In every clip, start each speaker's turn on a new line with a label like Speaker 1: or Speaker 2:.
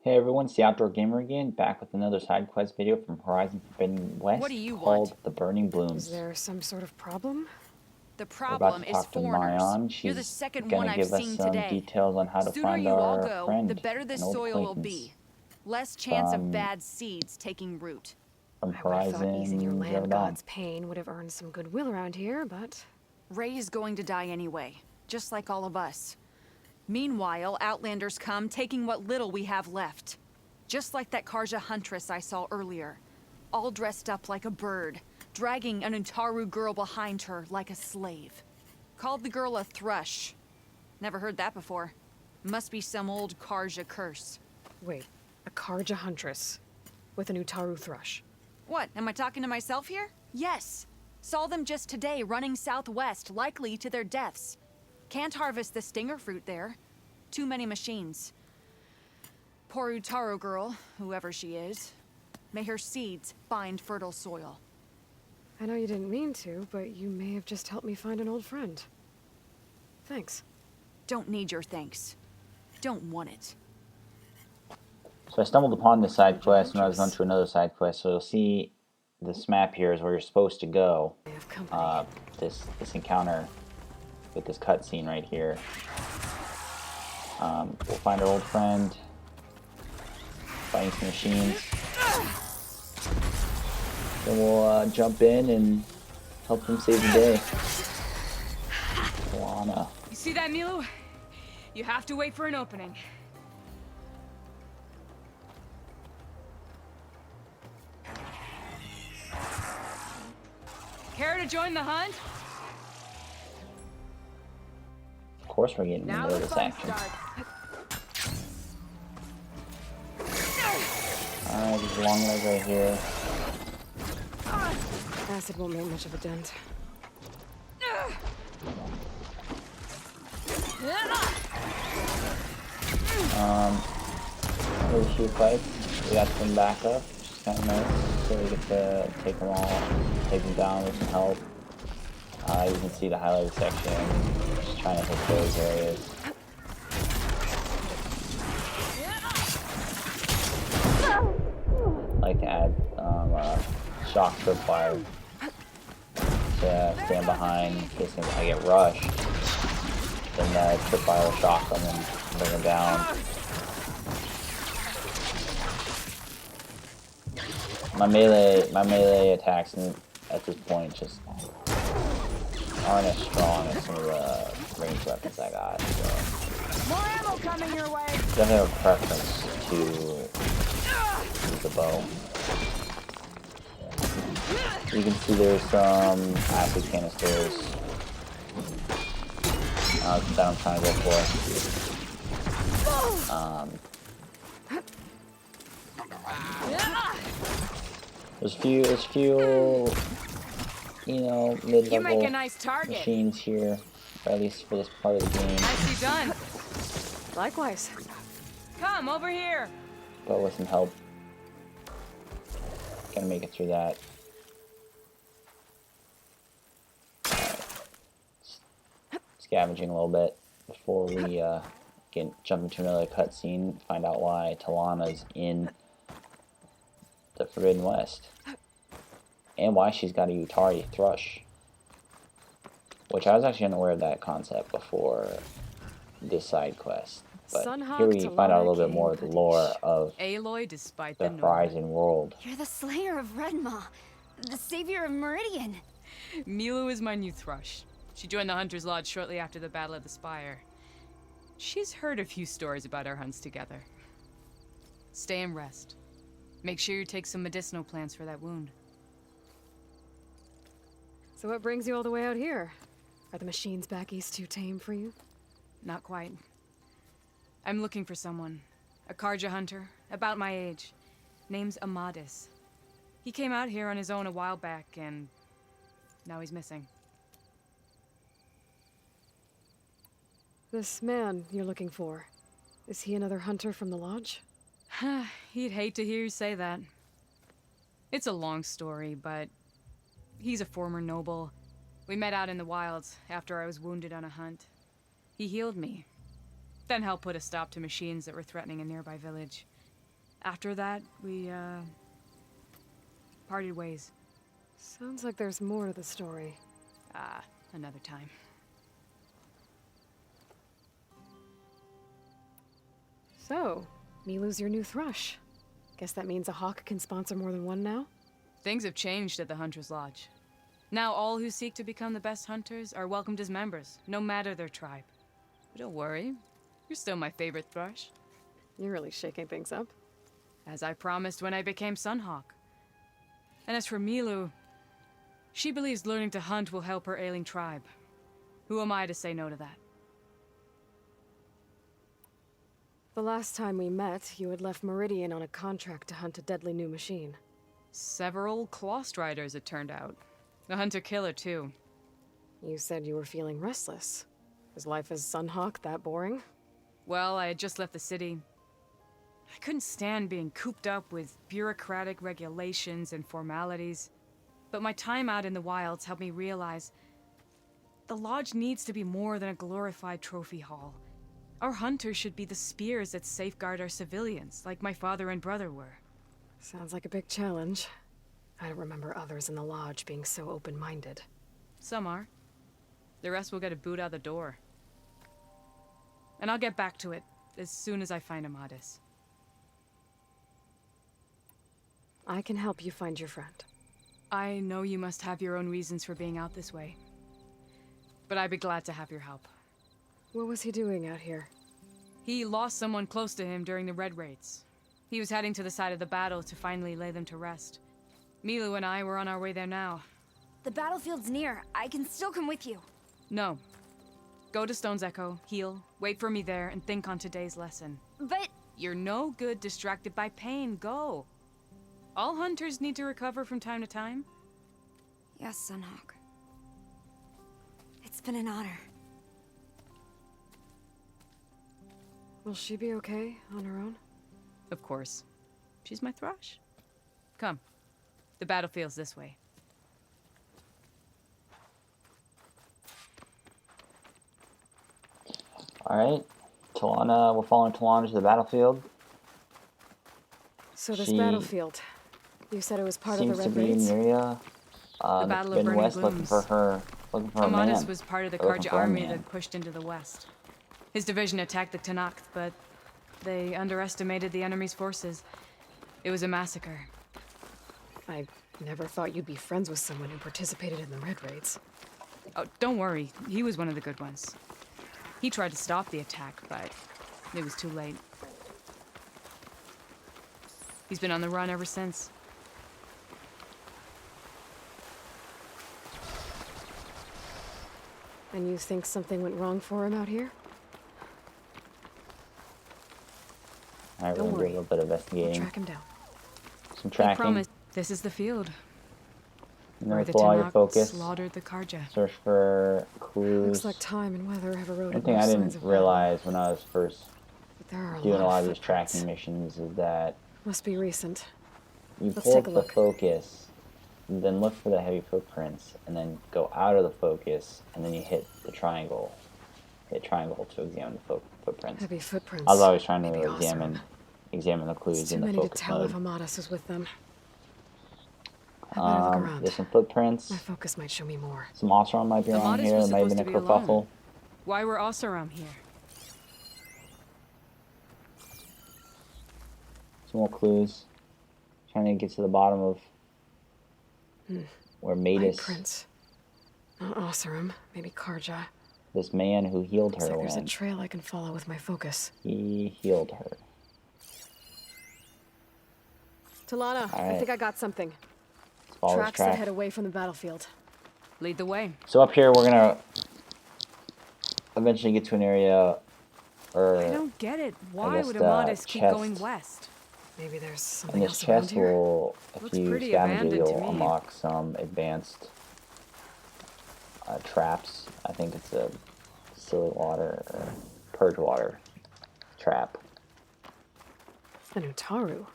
Speaker 1: Hey everyone, it's the Outdoor Gamer again, back with another side quest video from Horizon Forbidden
Speaker 2: What do
Speaker 1: West
Speaker 2: you
Speaker 1: called
Speaker 2: want?
Speaker 1: The Burning
Speaker 3: Is
Speaker 1: Blooms.
Speaker 3: there some sort of problem?
Speaker 2: The
Speaker 1: We're about
Speaker 2: problem
Speaker 1: to
Speaker 2: is
Speaker 1: talk to
Speaker 2: foreigners.
Speaker 1: Mayan.
Speaker 2: You're the
Speaker 1: She's
Speaker 2: second one
Speaker 1: gonna
Speaker 2: I've
Speaker 1: give us
Speaker 2: seen
Speaker 1: some
Speaker 2: today.
Speaker 1: details on how to
Speaker 2: Sooner
Speaker 1: find
Speaker 2: you all
Speaker 1: our
Speaker 2: go, the
Speaker 1: friend,
Speaker 2: better this
Speaker 1: an old
Speaker 2: soil will
Speaker 1: acquaintance
Speaker 2: be. Less chance of
Speaker 1: from
Speaker 2: bad seeds taking root.
Speaker 3: I would have thought easing your
Speaker 1: Horizon Zero
Speaker 3: land
Speaker 1: Dawn.
Speaker 3: god's pain would have earned some goodwill around here, but...
Speaker 2: Ray is going to die anyway, just like all of us. Meanwhile, Outlanders come, taking what little we have left. Just like that Karja huntress I saw earlier. All dressed up like a bird, dragging an Utaru girl behind her like a slave. Called the girl a thrush. Never heard that before. Must be some old Karja curse.
Speaker 3: Wait, a Karja huntress with an Utaru thrush.
Speaker 2: What, am I talking to myself here? Yes. Saw them just today running southwest, likely to their deaths. Can't harvest the stinger fruit there. Too many machines. Poor Utaru girl, whoever she is. May her seeds find fertile soil.
Speaker 3: I know you didn't mean to, but you may have just helped me find an old friend. Thanks.
Speaker 2: Don't need your thanks. Don't want it.
Speaker 1: So I stumbled upon this side
Speaker 3: Karja
Speaker 1: quest when I was on
Speaker 3: huntress.
Speaker 1: to another side quest. So you'll see this map here is where you're supposed to go.
Speaker 3: I have company.
Speaker 1: This encounter with this cutscene right here. We'll find our old friend. Fighting some machines. Then we'll jump in and help them save the day. Lana.
Speaker 4: You see that, Milu? You have to wait for an opening. Care to join the hunt?
Speaker 1: Of course we're getting in the
Speaker 4: Now
Speaker 1: middle of
Speaker 4: the
Speaker 1: this
Speaker 4: fun
Speaker 1: action.
Speaker 4: starts.
Speaker 1: Alright, there's a long leg right here.
Speaker 3: Acid won't make much of a dent.
Speaker 1: Really few fights. We got some backup, which is kind of nice. So we get to take them all, take them down with some help. You can see the highlighted section. Just trying to hit those areas. I like to add shock tripwire to stand behind in case I get rushed. Then the tripwire will shock them and bring them down. My melee attacks at this point just aren't as strong as some of the ranged weapons I got. So
Speaker 4: More ammo coming your way.
Speaker 1: definitely have a preference to use the bow. You can see there's some acid canisters that I'm trying to go for. There's a few, you know,
Speaker 4: You make
Speaker 1: mid-level
Speaker 4: a nice target.
Speaker 1: machines here, or at least for this part of the game.
Speaker 4: Nicely done.
Speaker 3: Likewise.
Speaker 4: Come over here.
Speaker 1: But with some help, gonna make it through that. Scavenging a little bit before we jump into another cutscene, find out why Talana's in the Forbidden West, and why she's got a Utari thrush, which I was actually unaware of that concept before this side quest. But
Speaker 3: Sunhawk
Speaker 1: here we find out a
Speaker 3: Talana
Speaker 1: little bit more of the lore of
Speaker 4: Aloy, despite
Speaker 1: the
Speaker 4: the norm.
Speaker 1: Horizon world.
Speaker 5: You're the slayer of Redmaw, the savior of Meridian.
Speaker 4: Milu is my new thrush. She joined the Hunter's Lodge shortly after the Battle of the Spire. She's heard a few stories about our hunts together. Stay and rest. Make sure you take some medicinal plants for that wound.
Speaker 3: So what brings you all the way out here? Are the machines back east too tame for you?
Speaker 4: Not quite. I'm looking for someone. A Karja hunter, about my age. Name's Amadis. He came out here on his own a while back, and now he's missing.
Speaker 3: This man you're looking for, is he another hunter from the lodge?
Speaker 4: He'd hate to hear you say that. It's a long story, but he's a former noble. We met out in the wilds after I was wounded on a hunt. He healed me, then helped put a stop to machines that were threatening a nearby village. After that, we, parted ways.
Speaker 3: Sounds like there's more to the story.
Speaker 4: Ah, another time.
Speaker 3: So, Milu's your new thrush. Guess that means a hawk can sponsor more than one now?
Speaker 4: Things have changed at the Hunter's Lodge. Now all who seek to become the best hunters are welcomed as members, no matter their tribe. But don't worry, you're still my favorite thrush.
Speaker 3: You're really shaking things up.
Speaker 4: As I promised when I became Sunhawk. And as for Milu, she believes learning to hunt will help her ailing tribe. Who am I to say no to that?
Speaker 3: The last time we met, you had left Meridian on a contract to hunt a deadly new machine.
Speaker 4: Several Clost Riders, it turned out. A hunter-killer, too.
Speaker 3: You said you were feeling restless. Is life as Sunhawk that boring?
Speaker 4: Well, I had just left the city. I couldn't stand being cooped up with bureaucratic regulations and formalities. But my time out in the wilds helped me realize the lodge needs to be more than a glorified trophy hall. Our hunters should be the spears that safeguard our civilians, like my father and brother were.
Speaker 3: Sounds like a big challenge. I don't remember others in the lodge being so open-minded.
Speaker 4: Some are. The rest will get a boot out the door. And I'll get back to it as soon as I find Amadis.
Speaker 3: I can help you find your friend.
Speaker 4: I know you must have your own reasons for being out this way. But I'd be glad to have your help.
Speaker 3: What was he doing out here?
Speaker 4: He lost someone close to him during the Red Raids. He was heading to the side of the battle to finally lay them to rest. Milu and I were on our way there now.
Speaker 5: The battlefield's near. I can still come with you.
Speaker 4: No. Go to Stone's Echo, heal, wait for me there, and think on today's lesson.
Speaker 5: But...
Speaker 4: You're no good distracted by pain. Go. All hunters need to recover from time to time.
Speaker 5: Yes, Sunhawk. It's been an honor.
Speaker 3: Will she be okay on her own?
Speaker 4: Of course. She's my thrush. Come. The battlefield's this way.
Speaker 1: Alright. Talana, we're following Talana to the battlefield.
Speaker 3: So this
Speaker 1: She
Speaker 3: battlefield, you said it was part of the
Speaker 1: Seems to
Speaker 3: Red
Speaker 1: be in
Speaker 3: Raids?
Speaker 1: the area.
Speaker 4: The Battle of
Speaker 1: Forbidden
Speaker 4: Burning
Speaker 1: West looking
Speaker 4: Glooms.
Speaker 1: for her. Looking for a
Speaker 4: Amadis
Speaker 1: man.
Speaker 4: was part of the
Speaker 1: They're looking
Speaker 4: Karja
Speaker 1: for a
Speaker 4: army
Speaker 1: man.
Speaker 4: that pushed into the west. His division attacked the Tanakh, but they underestimated the enemy's forces. It was a massacre.
Speaker 3: I never thought you'd be friends with someone who participated in the Red Raids.
Speaker 4: Oh, don't worry. He was one of the good ones. He tried to stop the attack, but it was too late. He's been on the run ever since.
Speaker 3: And you think something went wrong for him out here?
Speaker 1: Alright,
Speaker 3: Don't
Speaker 1: we're gonna do a
Speaker 3: worry.
Speaker 1: little bit of
Speaker 3: We'll
Speaker 1: investigating.
Speaker 3: track him down.
Speaker 1: Some
Speaker 4: I
Speaker 1: tracking.
Speaker 4: promise. This is the field
Speaker 1: And
Speaker 4: where
Speaker 1: then
Speaker 4: the
Speaker 1: pull all your
Speaker 4: Tanakh
Speaker 1: focus.
Speaker 4: slaughtered the Karja.
Speaker 1: Search for clues.
Speaker 3: Looks like time and weather have
Speaker 1: One
Speaker 3: eroded
Speaker 1: thing
Speaker 3: no
Speaker 1: I
Speaker 3: signs
Speaker 1: didn't
Speaker 3: of battle.
Speaker 1: realize when I was first
Speaker 3: But there are
Speaker 1: doing a lot of these
Speaker 3: footprints.
Speaker 1: tracking missions is that
Speaker 3: Must be recent.
Speaker 1: you
Speaker 3: Let's
Speaker 1: pull
Speaker 3: take
Speaker 1: up
Speaker 3: a
Speaker 1: the
Speaker 3: look.
Speaker 1: focus, then look for the heavy footprints, and then go out of the focus, and then you hit the triangle. Hit triangle to examine the footprints.
Speaker 3: Heavy footprints.
Speaker 1: I was always trying
Speaker 3: Maybe
Speaker 1: to
Speaker 3: Oseram.
Speaker 1: examine the clues
Speaker 3: It's too
Speaker 1: in the
Speaker 3: many to
Speaker 1: focus
Speaker 3: tell if
Speaker 1: mode.
Speaker 3: Amadis is with them. I better look around.
Speaker 1: There's some footprints.
Speaker 3: My focus might show me more.
Speaker 1: Some Oseram might be around
Speaker 4: Amadis
Speaker 1: here.
Speaker 4: was
Speaker 1: There might have been a
Speaker 4: supposed to be alone.
Speaker 1: kerfuffle.
Speaker 4: Why were Oseram here?
Speaker 1: Some more clues. Trying to get to the bottom of where
Speaker 3: White
Speaker 1: Matus,
Speaker 3: prints. Not Oseram. Maybe Karja.
Speaker 1: this man who healed
Speaker 3: Looks
Speaker 1: her,
Speaker 3: like there's a
Speaker 1: went.
Speaker 3: trail I can follow with my focus.
Speaker 1: He healed her.
Speaker 3: Talana, I
Speaker 1: Alright.
Speaker 3: think I got something.
Speaker 1: Let's follow this
Speaker 3: Tracks that
Speaker 1: track.
Speaker 3: head away from the battlefield.
Speaker 4: Lead the way.
Speaker 1: So up here, we're gonna eventually get to an area, or
Speaker 4: I don't get it. Why
Speaker 1: guess
Speaker 4: would
Speaker 1: the
Speaker 4: Amadis keep
Speaker 1: chest-
Speaker 4: going west?
Speaker 3: Maybe there's
Speaker 1: in
Speaker 3: something
Speaker 1: this
Speaker 3: else around
Speaker 1: chest
Speaker 3: here.
Speaker 1: will, if
Speaker 4: Looks
Speaker 1: you
Speaker 4: pretty
Speaker 1: scavenge it,
Speaker 4: abandoned to
Speaker 1: you'll
Speaker 4: me.
Speaker 1: unlock some advanced traps. I think it's a distilled water or purge water trap.
Speaker 3: An Utaru.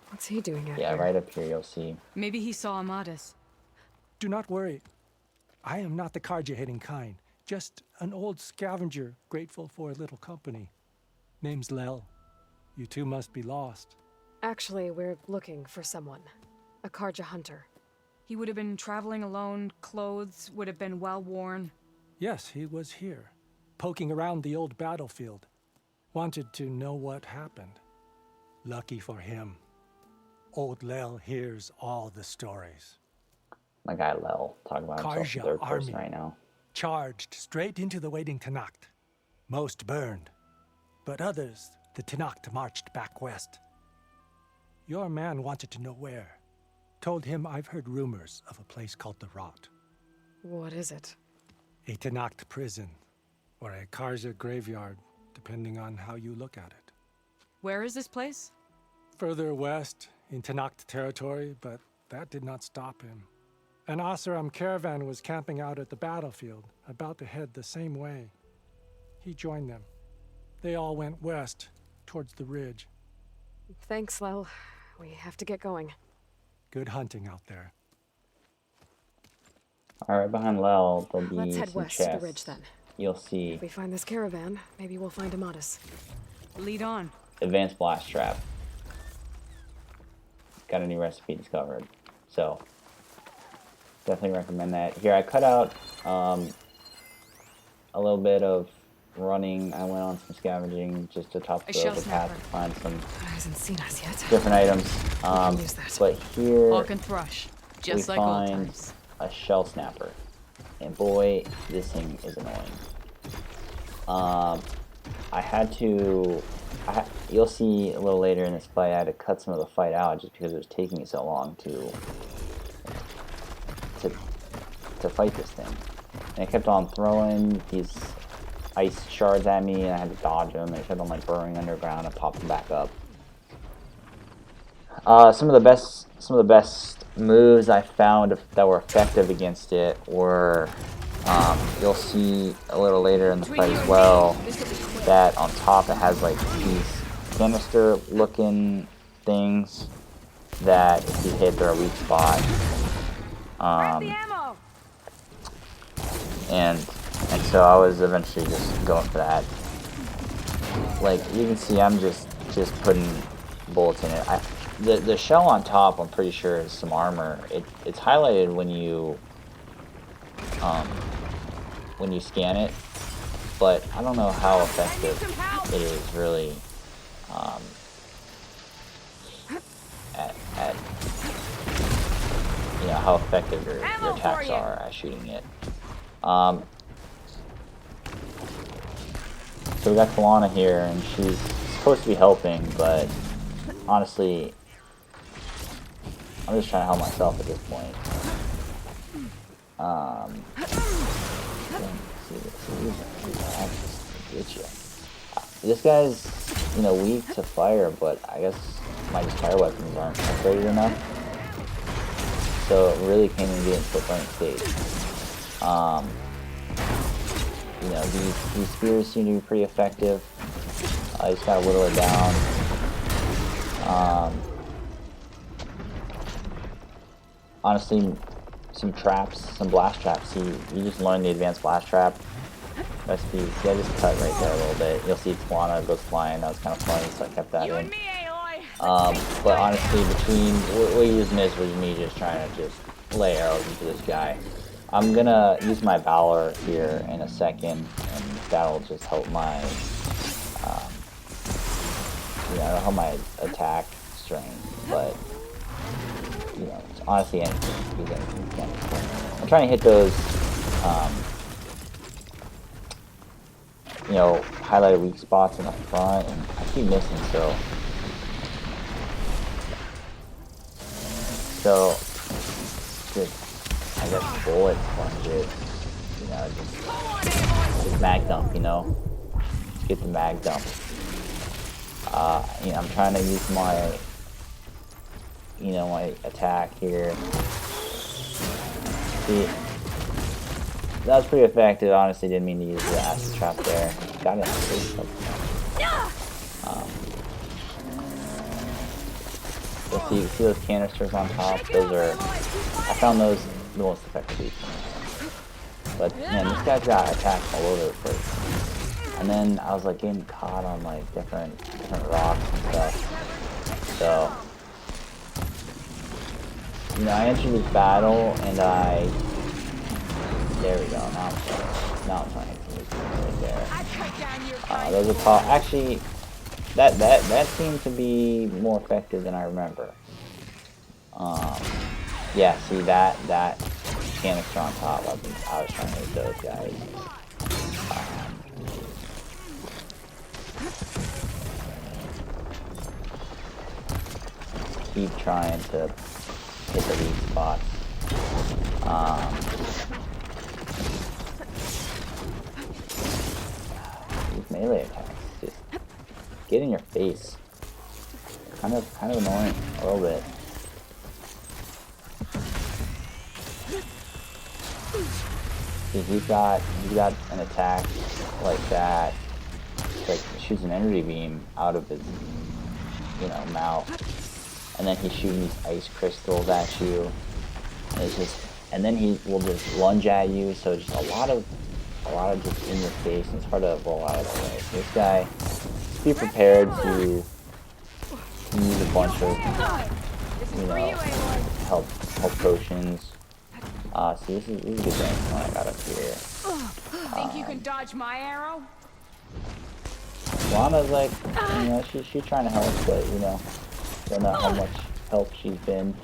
Speaker 3: What's he doing out
Speaker 1: Yeah,
Speaker 3: here?
Speaker 1: right up here you'll see.
Speaker 4: Maybe he saw Amadis.
Speaker 6: Do not worry. I am not the Karja-hating kind. Just an old scavenger grateful for a little company. Name's Lel. You two must be lost.
Speaker 3: Actually, we're looking for someone. A Karja hunter.
Speaker 4: He would have been traveling alone, clothes would have been well worn.
Speaker 6: Yes, he was here, poking around the old battlefield. Wanted to know what happened. Lucky for him. Old Lel hears all the stories.
Speaker 1: My guy Lel talking about himself in
Speaker 6: Karja
Speaker 1: third person
Speaker 6: army
Speaker 1: right now.
Speaker 6: charged straight into the waiting Tanacht. Most burned, but others, the Tanacht marched back west. Your man wanted to know where. Told him I've heard rumors of a place called the Rot.
Speaker 3: What is it?
Speaker 6: A Tanacht prison, or a Karja graveyard, depending on how you look at it.
Speaker 4: Where is this place?
Speaker 6: Further west, in Tanacht territory, but that did not stop him. An Oseram caravan was camping out at the battlefield, about to head the same way. He joined them. They all went west, towards the ridge.
Speaker 3: Thanks, Lel. We have to get going.
Speaker 6: Good hunting out there.
Speaker 1: Alright, behind Lel, there'll be
Speaker 3: Let's head
Speaker 1: some
Speaker 3: west to the
Speaker 1: chests.
Speaker 3: ridge then.
Speaker 1: You'll see
Speaker 3: If we find this caravan, maybe we'll find Amatis.
Speaker 4: Lead on.
Speaker 1: advanced blast trap. Got a new recipe discovered. So, definitely recommend that. Here, I cut out a little bit of running. I went on some scavenging just to top
Speaker 2: A
Speaker 1: the
Speaker 2: shell
Speaker 1: path
Speaker 2: snapper.
Speaker 1: to find some
Speaker 3: He hasn't seen us yet.
Speaker 1: different items.
Speaker 3: use that.
Speaker 1: But here
Speaker 4: Hawk and Thrush. Just
Speaker 1: we
Speaker 4: like old
Speaker 1: find
Speaker 4: times.
Speaker 1: a shell snapper. And boy, this thing is annoying. I had to... you'll see a little later in this fight, I had to cut some of the fight out just because it was taking me so long to fight this thing. And it kept on throwing these ice shards at me, and I had to dodge them, and it kept on like burrowing underground and popping back up. Some of the best moves I found that were effective against it were, you'll see a little later in the fight as well, that on top it has like these canister looking things that if you hit, they're a weak spot. And so I was eventually just going for that. Like you can see, I'm just putting bullets in it. The shell on top, I'm pretty sure is some armor. It's highlighted when you scan it, but I don't know how effective it is really at you know how effective your attacks are at shooting it. So we got Kalana here, and she's supposed to be helping, but honestly, I'm just trying to help myself at this point. This guy's, you know, weak to fire, but I guess my fire weapons aren't upgraded enough. So it really can't even get into a burning state. You know, these spears seem to be pretty effective. I just gotta whittle it down. Honestly, some traps, some blast traps. See, you just learn the advanced blast trap recipe. See, I just cut right there a little bit. You'll see Tawana goes flying. That was kind of funny, so I kept that in. But honestly, between what you're using this was me just trying to just lay arrows into this guy. I'm gonna use my Valor here in a second, and that'll just help my, you know, help my attack strength. But you know, honestly, anything, use anything you can. I'm trying to hit those, you know, highlighted weak spots in the front, and I keep missing. So just, I guess bullets plus it, you know, just mag dump, you know, just get the mag dump. You know, I'm trying to use my, you know, my attack here. See, that was pretty effective. Honestly, didn't mean to use the acid trap there. Got it. You see those canisters on top? Those are, I found those the most effective. But man, this guy's got attacks all over the place. And then I was like getting caught on like different rocks and stuff. So So, you know, I entered this battle and there we go. Now I'm trying to move right there. Those are called actually. That seemed to be more effective than I remember. Yeah, see that canister on top. I was trying to hit those guys. Keep trying to hit the weak spots. These melee attacks just get in your face. Kind of annoying a little bit. See, he's got an attack like that. It's like shoots an energy beam out of his, you know, mouth, and then he's shooting these ice crystals at you. And it's just, and then he will just lunge at you. So just a lot of just in your face, and it's hard to roll out of the way. So this guy, be prepared to use a bunch of, you know, help potions. See, this is a good thing when I got up here.
Speaker 4: Think you can dodge my arrow?
Speaker 1: Lana's like, you know, she's trying to help, but you know, don't know how much help she's been.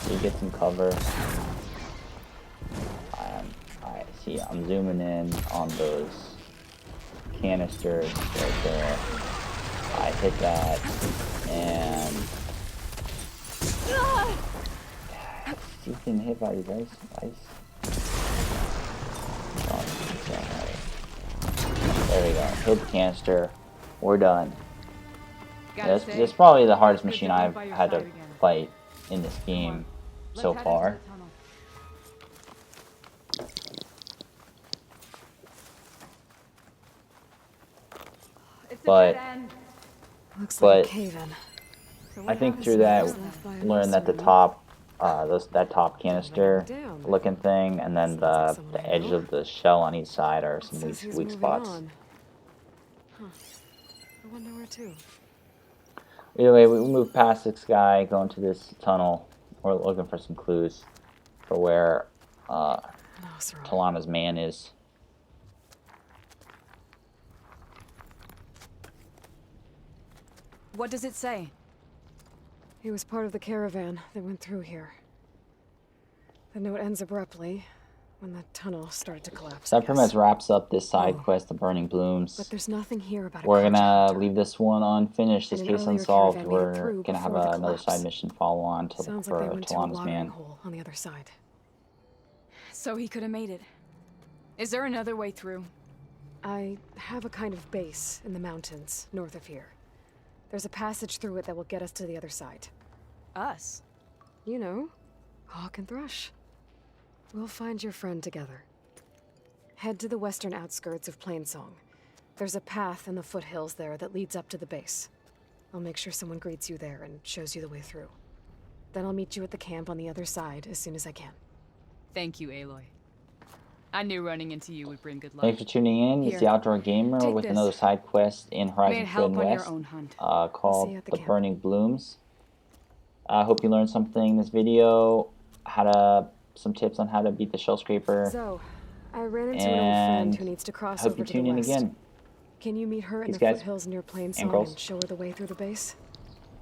Speaker 1: You get some cover. I'm zooming in on those canisters right there. I hit that, and he's getting hit by these ice. There we go. Hit the canister. We're done. Yeah, this is probably the hardest machine I've had to fight in this game so far. But
Speaker 3: Looks like a cave-in.
Speaker 1: I think through that, learned that the top, that top canister looking thing, and then the edge of the shell on each side are some weak spots.
Speaker 3: Huh. I wonder where to.
Speaker 1: Either way, we move past this guy, go into this tunnel. We're looking for some clues for where Talana's man is.
Speaker 2: What does it say?
Speaker 3: He was part of the caravan that went through here. The note ends abruptly when the tunnel started to collapse.
Speaker 1: That pretty much wraps up this side quest, the Burning Blooms.
Speaker 3: But there's nothing here about
Speaker 1: We're gonna leave this one unfinished, this case unsolved. We're gonna have another side mission follow on to look for Talana's man.
Speaker 3: Hole on the other side.
Speaker 2: So he could have made it. Is there another way through?
Speaker 3: I have a kind of base in the mountains north of here. There's a passage through it that will get us to the other side.
Speaker 2: Us?
Speaker 3: You know, Hawk and Thrush. We'll find your friend together. Head to the western outskirts of Plainsong. There's a path in the foothills there that leads up to the base. I'll make sure someone greets you there and shows you the way through. Then I'll meet you at the camp on the other side as soon as I can.
Speaker 4: Thank you, Aloy. I knew running into you would bring good luck.
Speaker 1: Thanks for tuning in. It's the Outdoor Gamer with another side quest in Horizon Forbidden West called The Burning Blooms. I hope you learned something in this video. Some tips on how to beat the Shell Scraper.
Speaker 3: So, I ran into an old friend who needs to cross over to the west.
Speaker 1: Hope you tune in again.
Speaker 3: Can you meet her in the foothills near Plainsong and show her the way through the base?